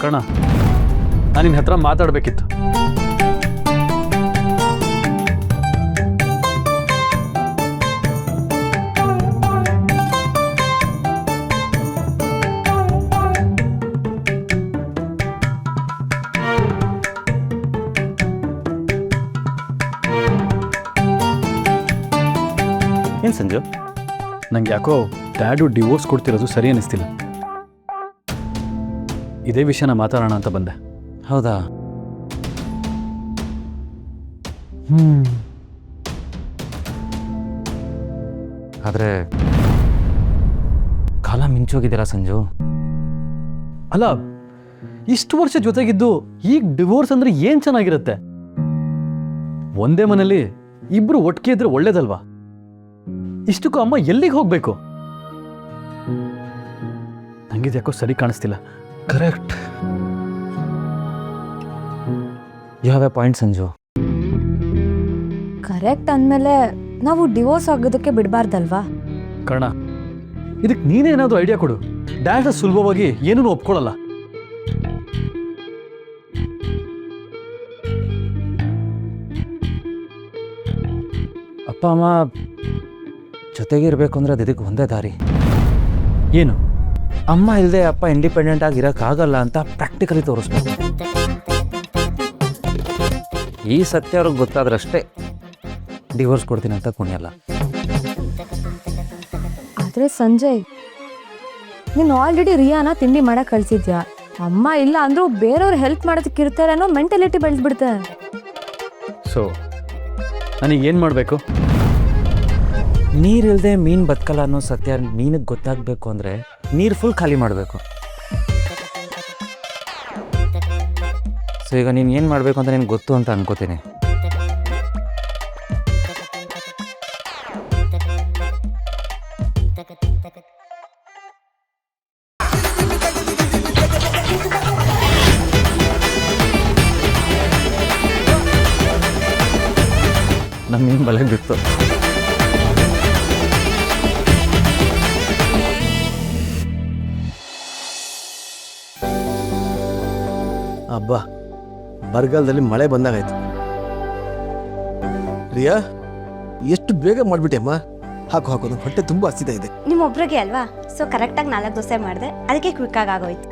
ಕಣ, ನಾನು ನಿನ್ನ ಹತ್ರ ಮಾತಾಡಬೇಕಿತ್ತು. ಏನು ಸಂಜು? ನಂಗೆ ಯಾಕೋ ಡ್ಯಾಡು ಡಿವೋರ್ಸ್ ಕೊಡ್ತಿರೋದು ಸರಿ ಅನ್ನಿಸ್ತಿಲ್ಲ. ಇದೇ ವಿಷಯನ ಮಾತಾಡೋಣ ಅಂತ ಬಂದೆ. ಹೌದಾ? ಆದರೆ ಕಾಲ ಮಿಂಚೋಗಿದ್ದೀರಾ ಸಂಜು. ಅಲ್ಲ, ಇಷ್ಟು ವರ್ಷ ಜೊತೆಗಿದ್ದು ಈಗ ಡಿವೋರ್ಸ್ ಅಂದ್ರೆ ಏನ್ ಚೆನ್ನಾಗಿರುತ್ತೆ? ಒಂದೇ ಮನೇಲಿ ಇಬ್ರು ಒಟ್ಟಿಗೆ ಇದ್ರೆ ಒಳ್ಳೇದಲ್ವಾ? ಇಷ್ಟಕ್ಕೂ ಅಮ್ಮ ಎಲ್ಲಿಗೆ ಹೋಗ್ಬೇಕು? ನಂಗಿದು ಯಾಕೋ ಸರಿ ಕಾಣಿಸ್ತಿಲ್ಲ. Correct, you have a point Sanju. Correct ಅಂದಮೇಲೆ ನಾವು ಡಿವೋರ್ಸ್ ಆಗೋದಕ್ಕೆ ಬಿಡಬಾರ್ದಲ್ವಾ? ಕರ್ಣ, ಇದಕ್ಕೆ ನೀನೇ ಏನಾದರೂ ಐಡಿಯಾ ಕೊಡು. ಡ್ಯಾಡ್ ಸುಲಭವಾಗಿ ಏನೂ ಒಪ್ಕೊಳ್ಳಲ್ಲ. ಅಪ್ಪ ಅಮ್ಮ ಜೊತೆಗೆ ಇರಬೇಕು ಅಂದ್ರೆ ಅದಕ್ಕೆ ಒಂದೇ ದಾರಿ. ಏನು? ಅಮ್ಮ ಇಲ್ಲದೆ ಅಪ್ಪ ಇಂಡಿಪೆಂಡೆಂಟ್ ಆಗಿ ಇರೋಕ್ಕಾಗಲ್ಲ ಅಂತ ಪ್ರಾಕ್ಟಿಕಲಿ ತೋರಿಸ್ಬೇಕು. ಈ ಸತ್ಯ ಅವ್ರಿಗೆ ಗೊತ್ತಾದ್ರಷ್ಟೇ ಡಿವೋರ್ಸ್ ಕೊಡ್ತೀನಿ ಅಂತ ಕುಣಿಯಲ್ಲ. ಆದರೆ ಸಂಜಯ್, ನೀನು ಆಲ್ರೆಡಿ ರಿಯಾನ ತಿಂಡಿ ಮಾಡಕ್ಕೆ ಕಳಿಸಿದ್ಯಾ. ಅಮ್ಮ ಇಲ್ಲ ಅಂದ್ರೂ ಬೇರೆಯವ್ರು ಹೆಲ್ಪ್ ಮಾಡೋದಕ್ಕೆ ಇರ್ತಾರೆ ಅನ್ನೋ ಮೆಂಟಾಲಿಟಿ ಬೆಳೆದ್ಬಿಡುತ್ತೆ. ಸೊ ನನಗೇನು ಮಾಡಬೇಕು? ನೀರಿಲ್ಲದೆ ಮೀನು ಬದುಕಲ್ಲ ಅನ್ನೋ ಸತ್ಯ ಮೀನಿಗೆ ಗೊತ್ತಾಗಬೇಕು ಅಂದರೆ ನೀರು ಫುಲ್ ಖಾಲಿ ಮಾಡಬೇಕು. ಸೊ ಈಗ ನೀನು ಏನು ಮಾಡಬೇಕು ಅಂತ ನಿನಗೆ ಗೊತ್ತು ಅಂತ ಅನ್ಕೋತೀನಿ. ನಮ್ಮ ಮೀನು ಬಲೆಗೆ ಬಿತ್ತು. ಹಬ್ಬ, ಬರಗಾಲದಲ್ಲಿ ಮಳೆ ಬಂದಾಗಾಯ್ತು. ರಿಯಾ, ಎಷ್ಟು ಬೇಗ ಮಾಡಿಬಿಟ್ಟೆ ಅಮ್ಮ. ಹಾಕು ಹಾಕು, ನನ್ನ ಹೊಟ್ಟೆ ತುಂಬ ಹಸಿತಾ ಇದೆ. ನಿಮ್ಮೊಬ್ರಿಗೆ ಅಲ್ವಾ, ಸೊ ಕರೆಕ್ಟಾಗಿ 4 ದೋಸೆ ಮಾಡಿದೆ, ಅದಕ್ಕೆ ಕ್ವಿಕ್ಕಾಗಿ ಆಗೋಯ್ತು.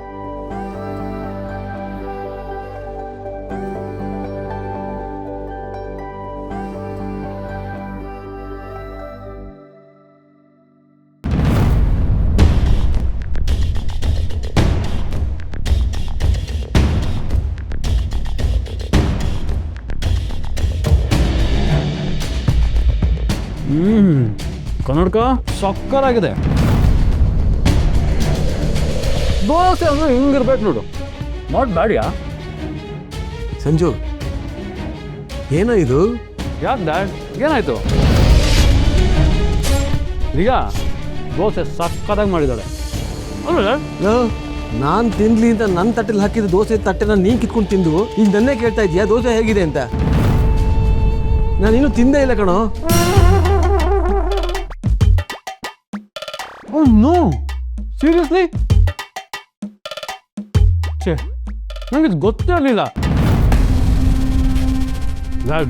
ಕನ್ನಡಕ ಸಕ್ಕರಾಗಿದೆ. ದೋಸೆ ಅಂದ್ರೆ ಹಿಂಗಿರ್ಬೇಕು ನೋಡು, ನಾಟ್ ಬ್ಯಾಡ್ಯಾ? ಸಂಜು, ಏನೋ ಇದು? ಯಾಕೆ ಡ್ಯಾಡ್, ಏನಾಯ್ತು? ಈಗ ದೋಸೆ ಸಕ್ಕತ್ತಾಗಿ ಮಾಡಿದ್ದಾಳೆ ಅಲ್ವಾ? ನಾನು ತಿನ್ಲಿ ಅಂತ ನನ್ನ ತಟ್ಟೆಲಿ ಹಾಕಿದ ದೋಸೆ ತಟ್ಟೆನ ನೀನು ಕಿತ್ಕೊಂಡು ತಿಂದು ಈಗ ನನ್ನೇ ಕೇಳ್ತಾ ಇದೀಯಾ ದೋಸೆ ಹೇಗಿದೆ ಅಂತ? ನಾನು ಇನ್ನೂ ತಿಂದೇ ಇಲ್ಲ ಕಣೋ. Oh no! Seriously? ಛೇ, ನನಗೆ ಗೊತ್ತೇ ಆಗಲಿಲ್ಲ. ಡ್ಯಾಡ್,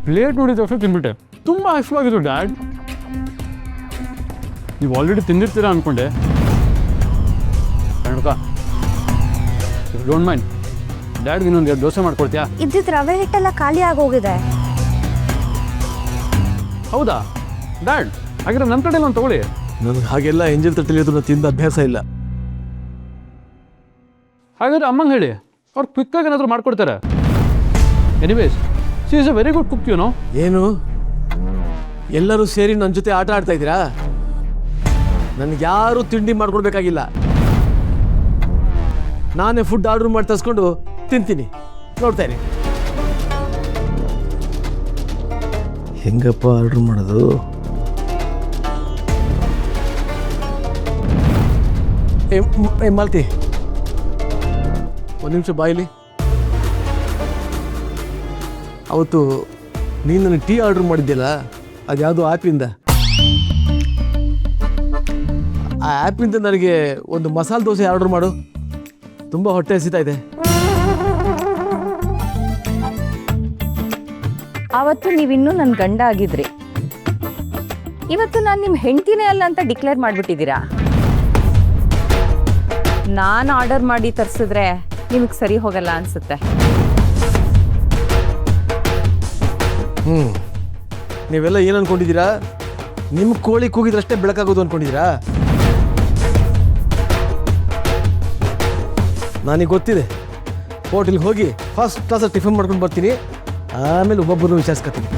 ಪ್ಲೇಟ್ ನೋಡಿದ ತಕ್ಷಣ ತಿನ್ಬಿಟ್ಟೆ. ತುಂಬ ಹಸಿವಾಗಿತ್ತು ಡ್ಯಾಡ್. ನೀವು ಆಲ್ರೆಡಿ ತಿಂದಿರ್ತೀರಾ ಅಂದ್ಕೊಂಡೆ. ಕನ್ನಡಕ, ಡೋಂಟ್ ಮೈಂಡ್, ಡ್ಯಾಡ್ಗೆ ಇನ್ನೊಂದು 2 ದೋಸೆ ಮಾಡ್ಕೊಡ್ತೀಯಾ? ಇದ್ದಿದ್ದು ರವೆ ಹಿಟ್ಟೆಲ್ಲ ಖಾಲಿ ಆಗೋಗಿದೆ. ಹೌದಾ ಡ್ಯಾಡ್? ಹಾಗಿದ್ರೆ ನನ್ನ ಕಡೆಯಲ್ಲಿ ಒಂದು ತಗೊಳ್ಳಿ. ನನಗೆ ಹಾಗೆಲ್ಲ ಎಂಜಲ್ ತಟ್ಟೆಲಿ ಅದನ್ನು ತಿಂದ ಅಭ್ಯಾಸ ಇಲ್ಲ. ಹಾಗಾದ್ರೆ ಅಮ್ಮಂಗೆ ಹೇಳಿ, ಅವ್ರು ಕ್ವಿಕ್ಕಾಗಿ ಏನಾದರೂ ಮಾಡ್ಕೊಡ್ತಾರೆ. Anyways, she is a very good cook, you know. ಏನು ಎಲ್ಲರೂ ಸೇರಿ ನನ್ನ ಜೊತೆ ಆಟ ಆಡ್ತಾ ಇದ್ದೀರಾ? ನನಗೆ ಯಾರೂ ತಿಂಡಿ ಮಾಡ್ಕೊಡ್ಬೇಕಾಗಿಲ್ಲ. ನಾನೇ ಫುಡ್ ಆರ್ಡ್ರ್ ಮಾಡಿ ತರಿಸ್ಕೊಂಡು ತಿಂತೀನಿ. ನೋಡ್ತಾ ಇರಿ ಹೆಂಗಪ್ಪ ಆರ್ಡ್ರ್ ಮಾಡೋದು. ಏ ಮಾಲ್ತಿ, ಒಂದು ನಿಮಿಷ ಬಾಯಿಲಿ. ಅವತ್ತು ನೀನು ನನಗೆ ಟೀ ಆರ್ಡ್ರ್ ಮಾಡಿದ್ಯಲ್ಲ ಅದು ಯಾವುದೋ ಆ್ಯಪಿಂದ. ಆ ಆ್ಯಪಿಂದ ನನಗೆ ಒಂದು ಮಸಾಲೆ ದೋಸೆ ಆರ್ಡ್ರ್ ಮಾಡು. ತುಂಬ ಹೊಟ್ಟೆ ಹಸಿತಾ ಇದೆ. ಆವತ್ತು ನೀವಿನ್ನೂ ನನ್ನ ಗಂಡ ಆಗಿದ್ರಿ, ಇವತ್ತು ನಾನು ನಿಮ್ಮ ಹೆಂಡತಿನೇ ಅಲ್ಲ ಅಂತ ಡಿಕ್ಲೇರ್ ಮಾಡಿಬಿಟ್ಟಿದ್ದೀರಾ. ನಾನು ಆರ್ಡರ್ ಮಾಡಿ ತರಿಸಿದ್ರೆ ನಿಮಗೆ ಸರಿ ಹೋಗಲ್ಲ ಅನ್ಸುತ್ತೆ. ನೀವೆಲ್ಲ ಏನು ಅಂದ್ಕೊಂಡಿದ್ದೀರಾ? ನಿಮ್ಮ ಕೋಳಿ ಕೂಗಿದ್ರಷ್ಟೇ ಬೆಳಕಾಗೋದು ಅಂದ್ಕೊಂಡಿದ್ದೀರಾ? ನನಗೆ ಗೊತ್ತಿದೆ. ಹೋಟೆಲ್ಗೆ ಹೋಗಿ ಫಸ್ಟ್ ಕ್ಲಾಸಾಗಿ ಟಿಫನ್ ಮಾಡ್ಕೊಂಡು ಬರ್ತೀನಿ, ಆಮೇಲೆ ಒಬ್ಬೊಬ್ಬರನ್ನು ವಿಚಾರಿಸ್ಕೊತೀನಿ.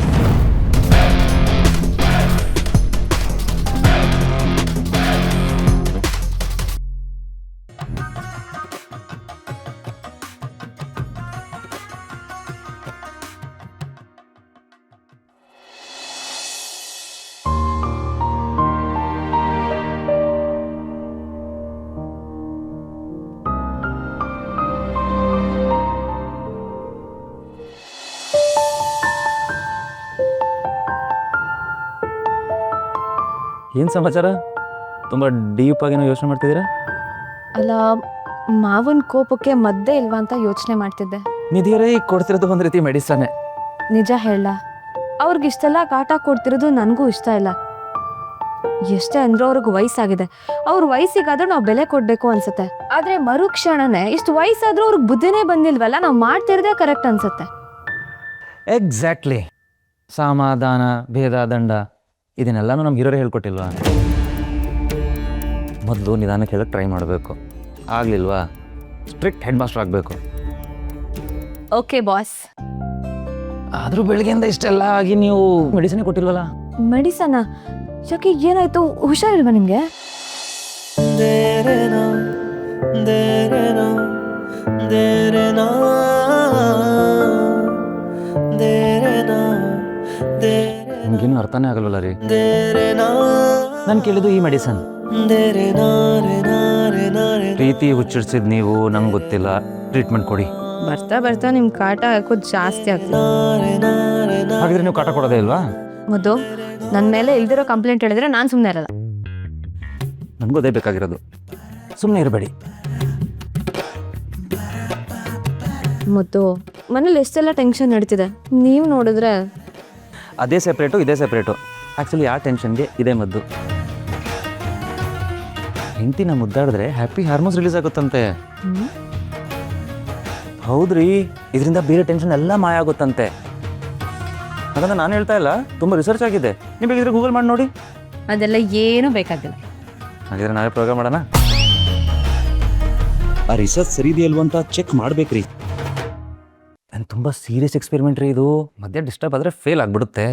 ಏನು ಸಮಾಚಾರ? ತುಂಬ ಡೀಪಾಗೇನೋ ಯೋಚನೆ ಮಾಡ್ತಿದ್ದೀರಾ? ಅಲ್ಲ, ಮಾವನ ಕೋಪಕ್ಕೆ ಮದ್ದೇ ಇಲ್ವಾ ಅಂತ ಯೋಚನೆ ಮಾಡ್ತಿದ್ದೆ. ನಿಧಿಯರೇ ಈಗ ಕೊಡ್ತಿರೋದು ಒಂದು ರೀತಿ ಮೆಡಿಸನ್ನೇ. ನಿಜ ಹೇಳ, ಅವ್ರಿಗಿಷ್ಟೆಲ್ಲ ಕಾಟ ಕೊಡ್ತಿರೋದು ನನಗೂ ಇಷ್ಟ ಇಲ್ಲ. ಎಷ್ಟೇ ಅಂದ್ರೂ ಅವ್ರಿಗೆ ವಯಸ್ಸಾಗಿದೆ, ಅವ್ರ ವಯಸ್ಸಿಗಾದ್ರೂ ನಾವು ಬೆಲೆ ಕೊಡಬೇಕು ಅನ್ಸುತ್ತೆ. ಆದರೆ ಮರುಕ್ಷಣನೇ ಇಷ್ಟು ವಯಸ್ಸಾದ್ರೂ ಅವ್ರಿಗೆ ಬುದ್ಧಿನೇ ಬಂದಿಲ್ವಲ್ಲ, ನಾವು ಮಾಡ್ತಿರೋದೇ ಕರೆಕ್ಟ್ ಅನ್ಸುತ್ತೆ. ಎಕ್ಸಾಕ್ಟ್ಲಿ. ಸಮಾಧಾನ, ಭೇದ, ದಂಡ ಇದನ್ನೆಲ್ಲನೂ ನಮ್ಮ ಹೀರೋರೇ ಹೇಳ್ಕೊಟ್ಟಿಲ್ವಾ? ಮೊದಲು ನಿಧಾನಕ್ಕೆ ಹೇಳಕ್ಕೆ ಟ್ರೈ ಮಾಡಬೇಕು. ಆಗಲಿಲ್ವಾ ಸ್ಟ್ರಿಕ್ಟ್ ಹೆಡ್ ಮಾಸ್ಟರ್ ಆಗಬೇಕು. Okay boss. ಆದರೂ ಬೆಳಗ್ಗೆಯಿಂದ ಇಷ್ಟೆಲ್ಲ ಆಗಿ ನೀವು ಮೆಡಿಸಿನೇ ಕೊಟ್ಟಿಲ್ವಲ್ಲ? ಮೆಡಿಸನ? ಯಾಕೆ, ಏನಾಯ್ತು? ಹುಷಾರಿಲ್ವಾ ನಿಮಗೆ? ನಿಮ್ಗೇನು ಅರ್ಥನೇ ಆಗಲ್ವಲ್ಲ ರೀ. ನಾನು ಕೇಳಿದ್ದು ಈ ಮೆಡಿಸನ್. ಪ್ರೀತಿ ಹುಚ್ಚಿಡ್ಸಿದ್ ನೀವು, ನಂಗೆ ಗೊತ್ತಿಲ್ಲ, ಟ್ರೀಟ್ಮೆಂಟ್ ಕೊಡಿ. ಬರ್ತಾ ಬರ್ತಾ ನಿಮ್ ಕಾಟ ಯಾಕೋ ಜಾಸ್ತಿ ಆಗ್ತದೆ. ಹಾಗಿದ್ರೆ ನೀವು ಕಾಟ ಕೊಡೋದೇ ಇಲ್ವಾ? ಮುದ್ದು, ನನ್ನ ಮೇಲೆ ಇಲ್ದಿರೋ ಕಂಪ್ಲೇಂಟ್ ಹೇಳಿದ್ರೆ ನಾನು ಸುಮ್ಮನೆ ಇರಲ್ಲ. ನನಗೂ ಅದೇ ಬೇಕಾಗಿರೋದು. ಸುಮ್ಮನೆ ಇರಬೇಡಿ. ಮುದ್ದು, ಮನೇಲಿ ಎಷ್ಟೆಲ್ಲ ಟೆನ್ಷನ್ ನಡೀತಿದೆ, ನೀವು ನೋಡಿದ್ರೆ. ಅದೇ ಸೆಪ್ರೇಟು, ಇದೇ ಸೆಪ್ರೇಟು. ಆ್ಯಕ್ಚುಲಿ ಆ ಟೆನ್ಷನ್ಗೆ ಇದೇ ಮದ್ದು. ಹೆಂಡತಿನ ಮುದ್ದಾಡಿದ್ರೆ ಹ್ಯಾಪಿ ಹಾರ್ಮೋನ್ಸ್ ರಿಲೀಸ್ ಆಗುತ್ತಂತೆ. ಹೌದ್ರಿ, ಇದರಿಂದ ಬೇರೆ ಟೆನ್ಷನ್ ಎಲ್ಲ ಮಾಯ ಆಗುತ್ತಂತೆ. ಹಾಗಂದ್ರೆ ನಾನು ಹೇಳ್ತಾ ಇಲ್ಲ, ತುಂಬ ರಿಸರ್ಚ್ ಆಗಿದೆ. ನೀವು ಬೇಕಿದ್ರೆ ಗೂಗಲ್ ಮಾಡಿ ನೋಡಿ. ಅದೆಲ್ಲ ಏನೂ ಬೇಕಾಗಿಲ್ಲ. ಹಾಗಿದ್ರೆ ನಾವೇ ಪ್ರೋಗ್ರಾಮ್ ಮಾಡೋಣ. ಆ ರಿಸರ್ಚ್ ಸರಿ ಇದೆಯಲ್ವ ಅಂತ ಚೆಕ್ ಮಾಡ್ಬೇಕ್ರಿ. ನಾನು ತುಂಬ ಸೀರಿಯಸ್ ಎಕ್ಸ್ಪೆರಿಮೆಂಟ್ ರೀ ಇದು. ಮಧ್ಯೆ ಡಿಸ್ಟರ್ಬ್ ಆದರೆ ಫೇಲ್ ಆಗಿಬಿಡುತ್ತೆ.